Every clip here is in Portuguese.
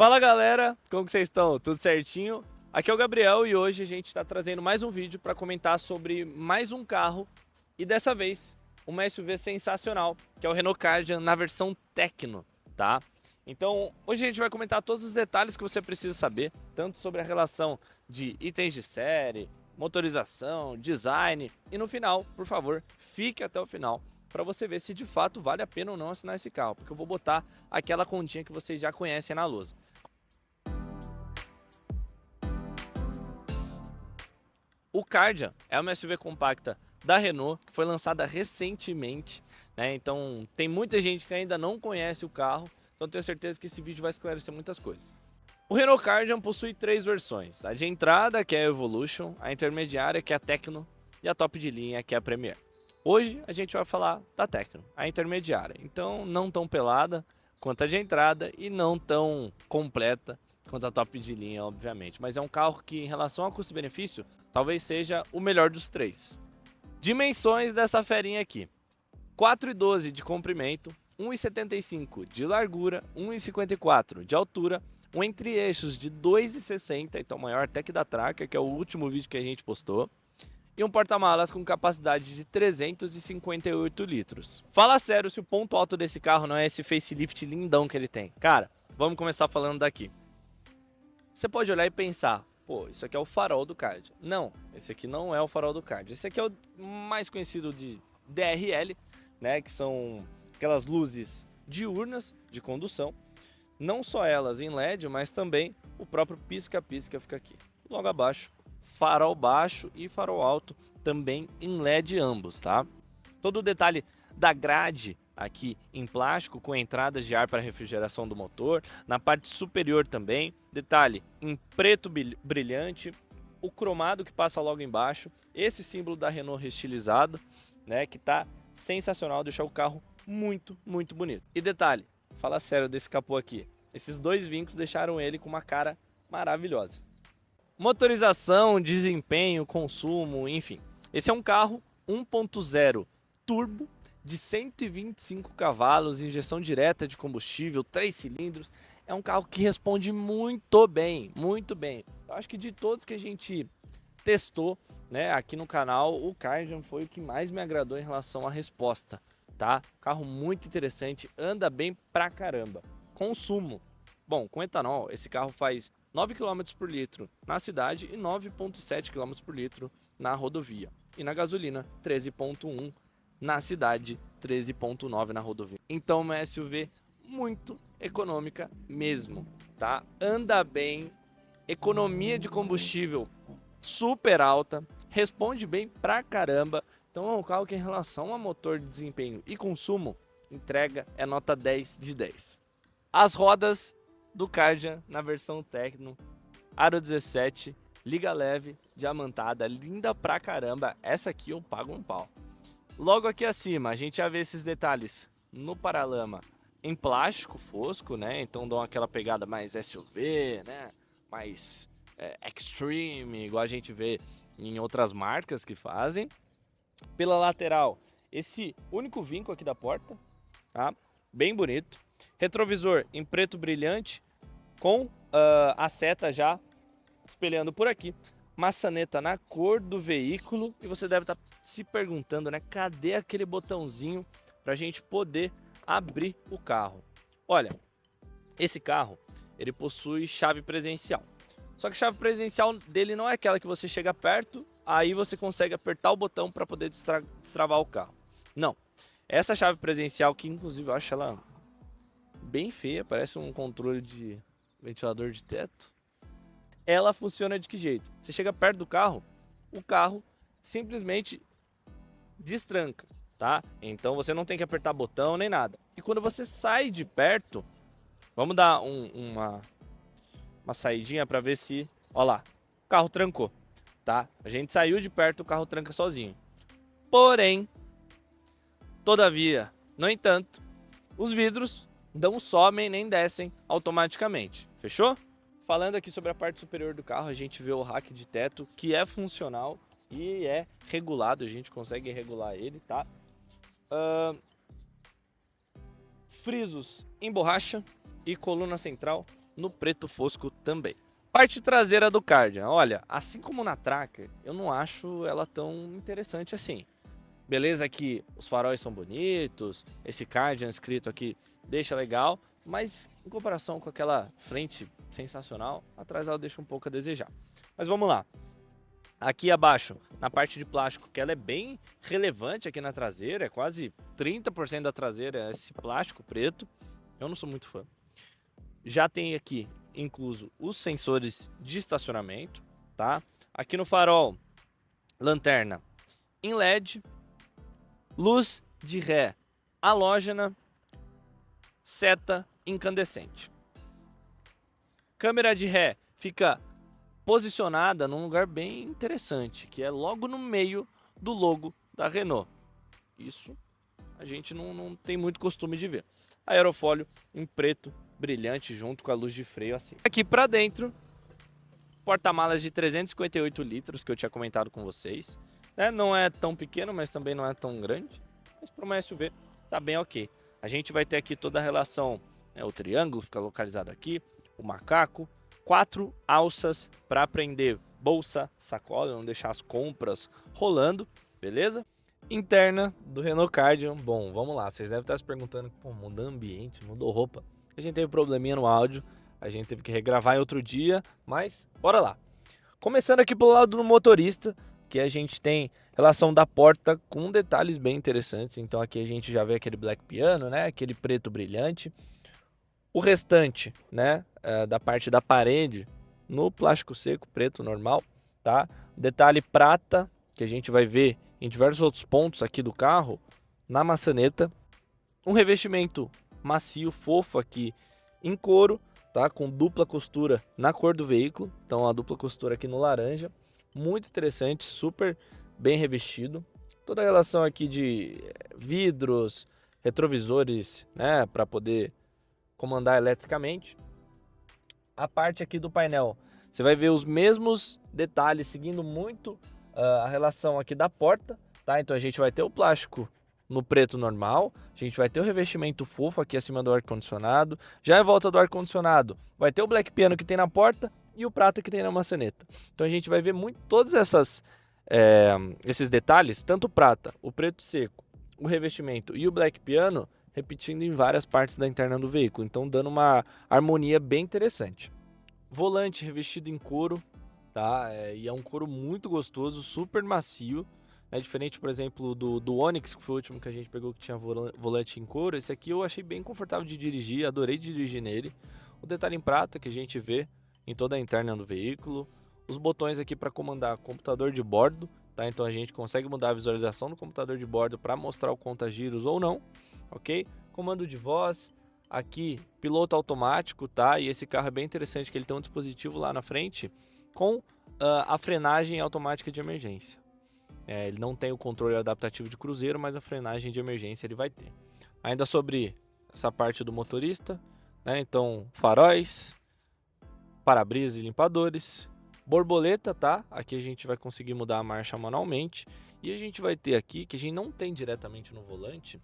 Fala galera, como que vocês estão? Tudo certinho? Aqui é o Gabriel e hoje a gente está trazendo mais um vídeo para comentar sobre mais um carro e dessa vez uma SUV sensacional, que é o Renault Kardian na versão Tecno, tá? Então hoje a gente vai comentar todos os detalhes que você precisa saber, tanto sobre a relação de itens de série, motorização, design e no final, por favor, fique até o final para você ver se de fato vale a pena ou não assinar esse carro, porque eu vou botar aquela continha que vocês já conhecem na lousa. O Kardian é uma SUV compacta da Renault, que foi lançada recentemente, né? Então tem muita gente que ainda não conhece o carro, então tenho certeza que esse vídeo vai esclarecer muitas coisas. O Renault Kardian possui três versões, a de entrada, que é a Evolution, a intermediária, que é a Tecno, e a top de linha, que é a Premier. Hoje a gente vai falar da Tecno, a intermediária, então não tão pelada quanto a de entrada e não tão completa quanto a top de linha, obviamente. Mas é um carro que, em relação ao custo-benefício, talvez seja o melhor dos três. Dimensões dessa ferinha aqui: 4,12 de comprimento, 1,75 de largura, 1,54 de altura, um entre-eixos de 2,60, então maior até que da Tracker, que é o último vídeo que a gente postou, e um porta-malas com capacidade de 358 litros. Fala sério se o ponto alto desse carro não é esse facelift lindão que ele tem. Cara, vamos começar falando daqui. Você pode olhar e pensar, pô, isso aqui é o farol do Kardian. Não, esse aqui não é o farol do Kardian. Esse aqui é o mais conhecido de DRL, né, que são aquelas luzes diurnas de condução. Não só elas em LED, mas também o próprio pisca-pisca fica aqui. Logo abaixo, farol baixo e farol alto também em LED ambos, tá? Todo o detalhe da grade aqui em plástico com entradas de ar para refrigeração do motor, na parte superior também, detalhe em preto brilhante, o cromado que passa logo embaixo, esse símbolo da Renault restilizado, né, que tá sensacional, deixa o carro muito bonito. E detalhe, fala sério desse capô aqui, esses dois vincos deixaram ele com uma cara maravilhosa. Motorização, desempenho, consumo, enfim. Esse é um carro 1.0 turbo de 125 cavalos, injeção direta de combustível, 3 cilindros. É um carro que responde muito bem, muito bem. Eu acho que de todos que a gente testou, né, aqui no canal, o Kardian foi o que mais me agradou em relação à resposta, tá? Carro muito interessante, anda bem pra caramba. Consumo. Bom, com etanol, esse carro faz 9 km por litro na cidade e 9,7 km por litro na rodovia. E na gasolina, 13,1 na cidade, 13,9 na rodovia. Então, uma SUV muito econômica mesmo, tá? Anda bem, economia de combustível super alta, responde bem pra caramba. Então é um carro que, em relação a motor, de desempenho e consumo, entrega é nota 10 de 10. As rodas do Kardian na versão Tecno, aro 17, liga leve, diamantada, linda pra caramba. Essa aqui eu pago um pau. Logo aqui acima a gente já vê esses detalhes no paralama em plástico fosco, né? Então dão aquela pegada mais SUV, né? Mais extreme, igual a gente vê em outras marcas que fazem. Pela lateral, esse único vinco aqui da porta, tá? Bem bonito. Retrovisor em preto brilhante, com a seta já espelhando por aqui. Maçaneta na cor do veículo. E você deve estar se perguntando, né? Cadê aquele botãozinho para a gente poder abrir o carro? Olha, esse carro, ele possui chave presencial. Só que a chave presencial dele não é aquela que você chega perto, aí você consegue apertar o botão para poder destravar o carro. Não. Essa chave presencial, que inclusive eu acho ela bem feia, parece um controle de ventilador de teto. Ela funciona de que jeito? Você chega perto do carro, o carro simplesmente destranca, tá? Então você não tem que apertar botão nem nada. E quando você sai de perto, vamos dar uma saidinha para ver se, ó lá, o carro trancou, tá? A gente saiu de perto, o carro tranca sozinho. Porém, todavia, no entanto, os vidros não sobem nem descem automaticamente, fechou? Falando aqui sobre a parte superior do carro, a gente vê o rack de teto, que é funcional e é regulado, a gente consegue regular ele, tá? Frisos em borracha e coluna central no preto fosco também. Parte traseira do Cardian, olha, assim como na Tracker, eu não acho ela tão interessante assim. Beleza que os faróis são bonitos, esse Cardian escrito aqui deixa legal, mas em comparação com aquela frente sensacional, atrás ela deixa um pouco a desejar. Mas vamos lá. Aqui abaixo, na parte de plástico, que ela é bem relevante aqui na traseira, é quase 30% da traseira é esse plástico preto. Eu não sou muito fã. Já tem aqui incluso os sensores de estacionamento, tá? Aqui no farol, lanterna em LED, luz de ré halógena, seta incandescente. Câmera de ré fica posicionada num lugar bem interessante, que é logo no meio do logo da Renault. Isso a gente não tem muito costume de ver. Aerofólio em preto, brilhante, junto com a luz de freio assim. Aqui para dentro, porta-malas de 358 litros, que eu tinha comentado com vocês. Né? Não é tão pequeno, mas também não é tão grande. Mas para uma SUV tá bem ok. A gente vai ter aqui toda a relação, né? O triângulo fica localizado aqui, o macaco, 4 alças para prender bolsa, sacola, não deixar as compras rolando, beleza? Interna do Renault Cardian. Bom, vamos lá, vocês devem estar se perguntando, pô, mudou ambiente, mudou roupa. A gente teve probleminha no áudio, a gente teve que regravar em outro dia, mas bora lá. Começando aqui pelo lado do motorista, que a gente tem relação da porta com detalhes bem interessantes. Então aqui a gente já vê aquele black piano, né, aquele preto brilhante. O restante, né, da parte da parede, no plástico seco, preto, normal, tá? Detalhe prata, que a gente vai ver em diversos outros pontos aqui do carro, na maçaneta. Um revestimento macio, fofo aqui em couro, tá? Com dupla costura na cor do veículo. Então a dupla costura aqui no laranja. Muito interessante, super bem revestido. Toda a relação aqui de vidros, retrovisores, né, para poder comandar eletricamente. A parte aqui do painel, você vai ver os mesmos detalhes, seguindo muito a relação aqui da porta, tá? Então a gente vai ter o plástico no preto normal, a gente vai ter o revestimento fofo aqui acima do ar-condicionado, já em volta do ar-condicionado vai ter o black piano que tem na porta e o prata que tem na maçaneta. Então a gente vai ver muito todos esses detalhes, tanto o prata, o preto seco, o revestimento e o black piano, repetindo em várias partes da interna do veículo, então dando uma harmonia bem interessante. Volante revestido em couro, tá? E é um couro muito gostoso, super macio, né? Diferente, por exemplo, do Onix, que foi o último que a gente pegou que tinha volante em couro. Esse aqui eu achei bem confortável de dirigir, adorei dirigir nele. O detalhe em prata que a gente vê em toda a interna do veículo. Os botões aqui para comandar computador de bordo, tá? Então a gente consegue mudar a visualização do computador de bordo para mostrar o conta-giros ou não. Ok? Comando de voz, aqui piloto automático, tá? E esse carro é bem interessante que ele tem um dispositivo lá na frente com a frenagem automática de emergência. Ele não tem o controle adaptativo de cruzeiro, mas a frenagem de emergência ele vai ter. Ainda sobre essa parte do motorista, né? Então faróis, para-brisa e limpadores, borboleta, tá? Aqui a gente vai conseguir mudar a marcha manualmente e a gente vai ter aqui, que a gente não tem diretamente no volante,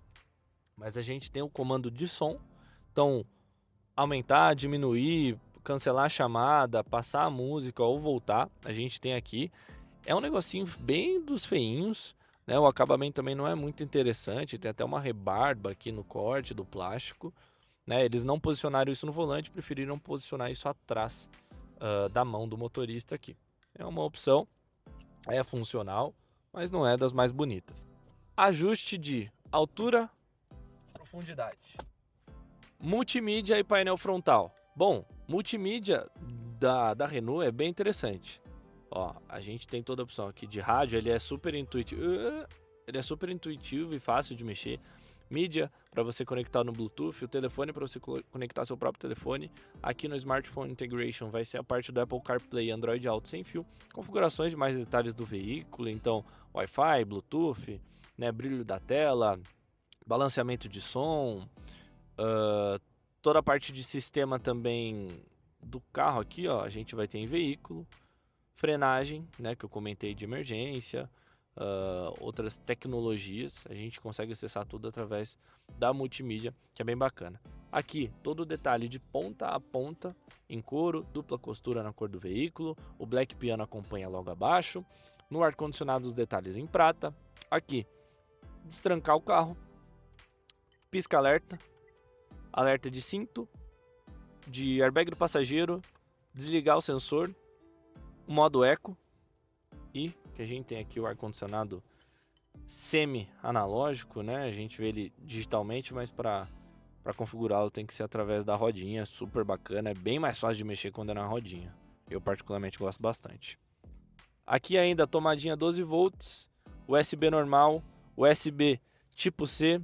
mas a gente tem o comando de som. Então, aumentar, diminuir, cancelar a chamada, passar a música ou voltar, a gente tem aqui. É um negocinho bem dos feinhos, né? O acabamento também não é muito interessante, tem até uma rebarba aqui no corte do plástico, né? Eles não posicionaram isso no volante, preferiram posicionar isso atrás da mão do motorista aqui. É uma opção, é funcional, mas não é das mais bonitas. Ajuste de altura, profundidade. Multimídia e painel frontal. Bom, multimídia da Renault é bem interessante. Ó, a gente tem toda a opção aqui de rádio, ele é super intuitivo. Ele é super intuitivo e fácil de mexer. Mídia para você conectar no Bluetooth, o telefone para você conectar seu próprio telefone. Aqui no Smartphone Integration vai ser a parte do Apple CarPlay e Android Auto sem fio. Configurações de mais detalhes do veículo, então Wi-Fi, Bluetooth, né, brilho da tela, balanceamento de som, toda a parte de sistema também do carro aqui, ó, a gente vai ter em veículo, frenagem, né, que eu comentei de emergência, outras tecnologias, a gente consegue acessar tudo através da multimídia, que é bem bacana. Aqui, todo o detalhe de ponta a ponta, em couro, dupla costura na cor do veículo, o Black Piano acompanha logo abaixo, no ar-condicionado os detalhes em prata, aqui, destrancar o carro, pisca-alerta, alerta de cinto, de airbag do passageiro, desligar o sensor, o modo eco e que a gente tem aqui o ar-condicionado semi-analógico, né? A gente vê ele digitalmente, mas para configurá-lo tem que ser através da rodinha, super bacana, é bem mais fácil de mexer quando é na rodinha. Eu particularmente gosto bastante. Aqui ainda a tomadinha 12 volts, USB normal, USB tipo C,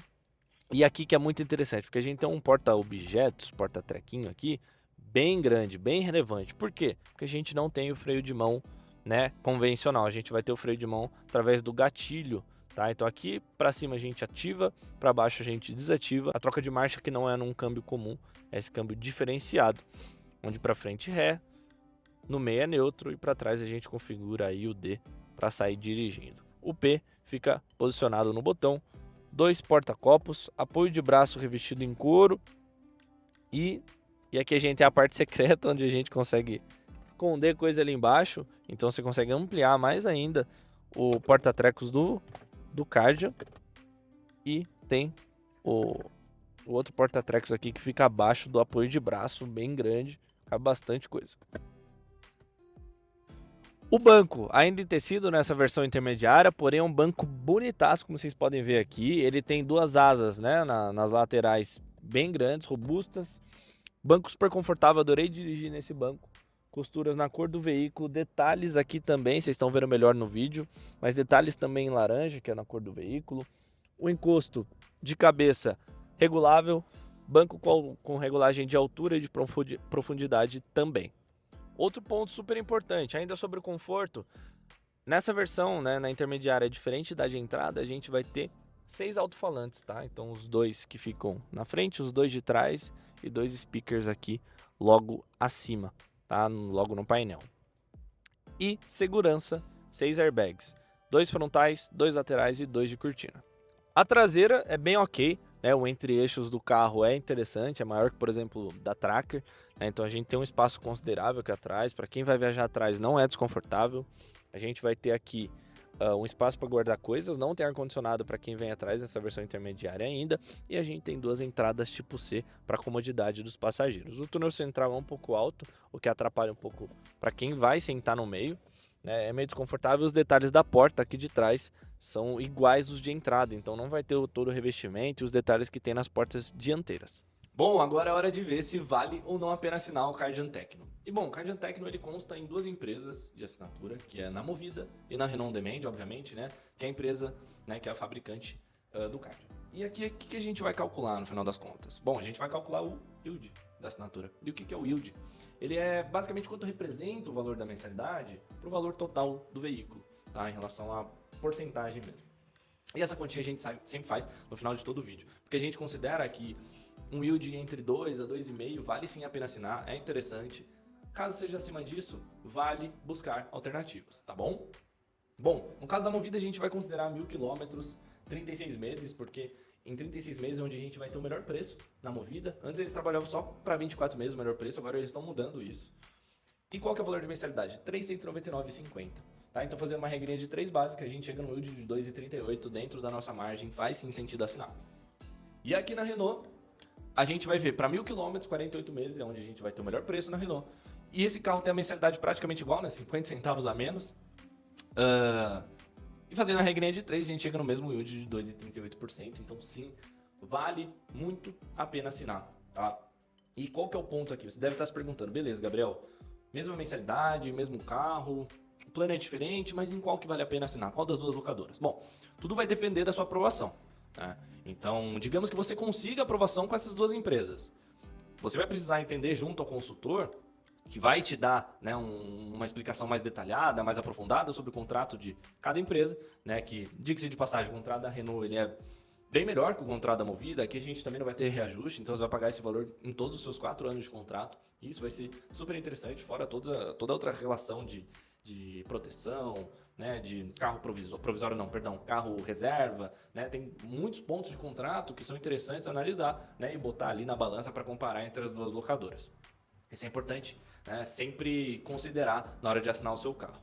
e aqui que é muito interessante, porque a gente tem um porta-objetos, porta-trequinho aqui, bem grande, bem relevante. Por quê? Porque a gente não tem o freio de mão, né, convencional. A gente vai ter o freio de mão através do gatilho, tá? Então aqui para cima a gente ativa, para baixo a gente desativa. A troca de marcha que não é num câmbio comum, é esse câmbio diferenciado, onde para frente ré, no meio é neutro e para trás a gente configura aí o D para sair dirigindo. O P fica posicionado no botão, 2 porta-copos, apoio de braço revestido em couro e aqui a gente tem a parte secreta onde a gente consegue esconder coisa ali embaixo, então você consegue ampliar mais ainda o porta-trecos do Kardian e tem o outro porta-trecos aqui que fica abaixo do apoio de braço, bem grande, cabe bastante coisa. O banco, ainda em tecido nessa versão intermediária, porém é um banco bonitaço, como vocês podem ver aqui. Ele tem duas asas, né, nas laterais bem grandes, robustas. Banco super confortável, adorei dirigir nesse banco. Costuras na cor do veículo, detalhes aqui também, vocês estão vendo melhor no vídeo, mas detalhes também em laranja, que é na cor do veículo. O encosto de cabeça regulável, banco com regulagem de altura e de profundidade também. Outro ponto super importante, ainda sobre o conforto, nessa versão, né, na intermediária, diferente da de entrada, a gente vai ter 6 alto-falantes, tá? Então os 2 que ficam na frente, os 2 de trás e 2 speakers aqui logo acima, tá? Logo no painel. E segurança, 6 airbags, 2 frontais, 2 laterais e 2 de cortina. A traseira é bem ok, né? O entre-eixos do carro é interessante, é maior que, por exemplo, da Tracker, né? Então a gente tem um espaço considerável aqui atrás, para quem vai viajar atrás não é desconfortável. A gente vai ter aqui um espaço para guardar coisas, não tem ar-condicionado para quem vem atrás nessa versão intermediária ainda, e a gente tem 2 entradas tipo C para comodidade dos passageiros. O túnel central é um pouco alto, o que atrapalha um pouco para quem vai sentar no meio, né? É meio desconfortável. Os detalhes da porta aqui de trás são iguais os de entrada, então não vai ter todo o revestimento e os detalhes que tem nas portas dianteiras. Bom, agora é hora de ver se vale ou não a pena assinar o Kardian Tecno. E bom, o Kardian Tecno ele consta em 2 empresas de assinatura, que é na Movida e na Renault Demand, obviamente, né? Que é a empresa, né, que é a fabricante do Kardian. E aqui, o que a gente vai calcular no final das contas? Bom, a gente vai calcular o yield da assinatura. E o que é o yield? Ele é basicamente quanto representa o valor da mensalidade para o valor total do veículo, tá? Em relação à porcentagem mesmo. E essa quantia a gente sempre faz no final de todo o vídeo, porque a gente considera que um yield entre 2 a 2,5 vale sim a pena assinar, é interessante. Caso seja acima disso, vale buscar alternativas, tá bom? Bom, no caso da Movida a gente vai considerar 1.000 km, 36 meses, porque em 36 meses é onde a gente vai ter o melhor preço na Movida. Antes eles trabalhavam só para 24 meses o melhor preço, agora eles estão mudando isso. E qual que é o valor de mensalidade? R$ 399,50. Tá? Então fazendo uma regrinha de 3 básicas, a gente chega no yield de 2,38 dentro da nossa margem, faz sim sentido assinar. E aqui na Renault, a gente vai ver para 1.000 km, 48 meses, é onde a gente vai ter o melhor preço na Renault. E esse carro tem a mensalidade praticamente igual, né? 50 centavos a menos. E fazendo a regrinha de 3, a gente chega no mesmo yield de 2,38%. Então sim, vale muito a pena assinar, tá? E qual que é o ponto aqui? Você deve estar se perguntando, beleza, Gabriel, mesma mensalidade, mesmo carro, o plano é diferente, mas em qual que vale a pena assinar? Qual das duas locadoras? Bom, tudo vai depender da sua aprovação, né? Então, digamos que você consiga aprovação com essas 2 empresas. Você vai precisar entender junto ao consultor, que vai te dar, né, uma explicação mais detalhada, mais aprofundada sobre o contrato de cada empresa, né, que, diga-se de passagem, o contrato da Renault ele é bem melhor que o contrato da Movida. Aqui a gente também não vai ter reajuste, então você vai pagar esse valor em todos os seus 4 anos de contrato. Isso vai ser super interessante, fora toda outra relação de proteção, né, de carro provisório não, perdão, carro reserva, né, tem muitos pontos de contrato que são interessantes analisar, né, e botar ali na balança para comparar entre as duas locadoras. Isso é importante, né, sempre considerar na hora de assinar o seu carro.